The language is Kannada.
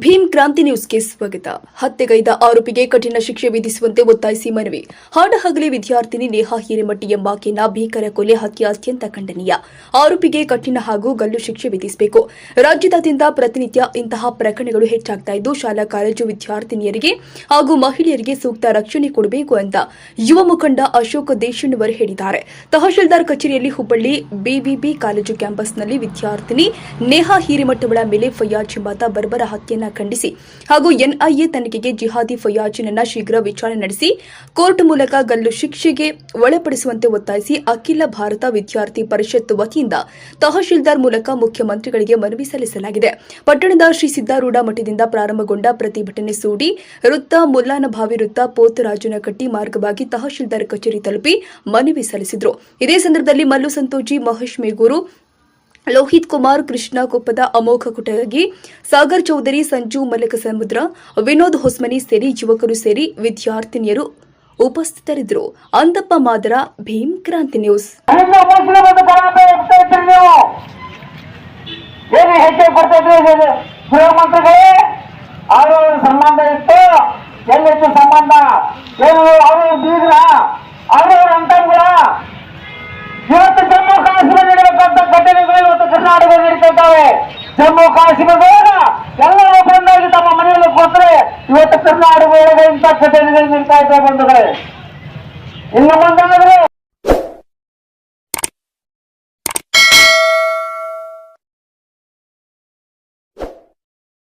ಭೀಮ್ ಕ್ರಾಂತಿ ನ್ಯೂಸ್ಗೆ ಸ್ವಾಗತ. ಹತ್ಯೆಗೈದ ಆರೋಪಿಗೆ ಕಠಿಣ ಶಿಕ್ಷೆ ವಿಧಿಸುವಂತೆ ಒತ್ತಾಯಿಸಿ ಮನವಿ. ಹಾಡಹಗಲಿ ವಿದ್ಯಾರ್ಥಿನಿ ನೇಹಾ ಹಿರೇಮಠಿ ಎಂಬಾಕೆಯ ಭೀಕರ ಕೊಲೆ ಹತ್ಯೆ ಅತ್ಯಂತ ಖಂಡನೀಯ. ಆರೋಪಿಗೆ ಕಠಿಣ ಹಾಗೂ ಗಲ್ಲು ಶಿಕ್ಷೆ ವಿಧಿಸಬೇಕು. ರಾಜ್ಯದಾದ್ಯಂತ ಪ್ರತಿನಿತ್ಯ ಇಂತಹ ಪ್ರಕರಣಗಳು ಹೆಚ್ಚಾಗ್ತಾ ಇದ್ದು, ಶಾಲಾ ಕಾಲೇಜು ವಿದ್ಯಾರ್ಥಿನಿಯರಿಗೆ ಹಾಗೂ ಮಹಿಳೆಯರಿಗೆ ಸೂಕ್ತ ರಕ್ಷಣೆ ಕೊಡಬೇಕು ಅಂತ ಯುವ ಮುಖಂಡ ಅಶೋಕ್ ದೇಶಣ್ಣವರ್ ಹೇಳಿದ್ದಾರೆ. ತಹಶೀಲ್ದಾರ್ ಕಚೇರಿಯಲ್ಲಿ ಹುಬ್ಬಳ್ಳಿ ಬಿವಿಬಿ ಕಾಲೇಜು ಕ್ಯಾಂಪಸ್ನಲ್ಲಿ ವಿದ್ಯಾರ್ಥಿನಿ ನೇಹಾ ಹಿರೇಮಠ್ ಅವಳ ಮೇಲೆ ಫಯಾಜ್ ಎಂಬಾತ ಬರ್ಬರ ಹತ್ಯೆಯನ್ನು ಖಂಡಿಸಿ ಹಾಗೂ ಎನ್ಐಎ ತನಿಖೆಗೆ ಜಿಹಾದಿ ಫಯಾಜ್ನನ್ನ ಶೀಘ್ರ ವಿಚಾರಣೆ ನಡೆಸಿ ಕೋರ್ಟ್ ಮೂಲಕ ಗಲ್ಲು ಶಿಕ್ಷೆಗೆ ಒಳಪಡಿಸುವಂತೆ ಒತ್ತಾಯಿಸಿ ಅಖಿಲ ಭಾರತ ವಿದ್ಯಾರ್ಥಿ ಪರಿಷತ್ ವತಿಯಿಂದ ತಹಶೀಲ್ದಾರ್ ಮೂಲಕ ಮುಖ್ಯಮಂತ್ರಿಗಳಿಗೆ ಮನವಿ ಸಲ್ಲಿಸಲಾಗಿದೆ. ಪಟ್ಟಣದ ಶ್ರೀ ಸಿದ್ದಾರೂಢ ಮಠದಿಂದ ಪ್ರಾರಂಭಗೊಂಡ ಪ್ರತಿಭಟನೆ ಸೂಡಿ ವೃತ್ತ, ಮುಲ್ಲಾನಭಾವಿ ವೃತ್ತ, ಪೋತರಾಜನಕಟ್ಟಿ ಮಾರ್ಗವಾಗಿ ತಹಶೀಲ್ದಾರ್ ಕಚೇರಿ ತಲುಪಿ ಮನವಿ ಸಲ್ಲಿಸಿದರು. ಇದೇ ಸಂದರ್ಭದಲ್ಲಿ ಮಲ್ಲು ಸಂತೋಜಿ, ಮಹೇಶ್ ಮೇಗೂರು, ಲೋಹಿತ್ ಕುಮಾರ್, ಕೃಷ್ಣ ಕೊಪ್ಪದ, ಅಮೋಘ ಕುಟಗಿ, ಸಾಗರ್ ಚೌಧರಿ, ಸಂಜು ಮಲಕ ಸಮುದ್ರ, ವಿನೋದ್ ಹೊಸ್ಮನಿ ಸೇರಿ ಯುವಕರು ಸೇರಿ ವಿದ್ಯಾರ್ಥಿನಿಯರು ಉಪಸ್ಥಿತರಿದ್ದರು. ಅಂತಪ್ಪ ಮಾದರ, ಭೀಮ್ ಕ್ರಾಂತಿ ನ್ಯೂಸ್. ಸಂಬಂಧ ಇತ್ತು, ಎಲ್ಲಿತ್ತು ಸಂಬಂಧ, ಅವರು ಬೀಗ್ರ, ಅವರು ಅಂತಂದ್ರ ಇವತ್ತು ಜಮ್ಮು ಕಾಶ್ಮೀರ ನೀಡಬೇಕಂತ ಘಟನೆಗಳು ಇವತ್ತು ಕರ್ನಾಟಕ ನಡೀತಿದ್ದಾವೆ. ಜಮ್ಮು ಕಾಶ್ಮೀರದೊಳಗ ಎಲ್ಲರೂ ಬಂದಾಗಿ ತಮ್ಮ ಮನೆಯಲ್ಲಿ ಕೊಟ್ಟರೆ ಇವತ್ತು ಕರ್ನಾಟಕ ಒಳಗೆ ಇಂಥ ಘಟನೆಗಳು ನಡೀತಾ ಇದ್ದಾವೆ ಬಂಧುಗಳೇ. ಇನ್ನು ಮುಂದಾದ್ರೆ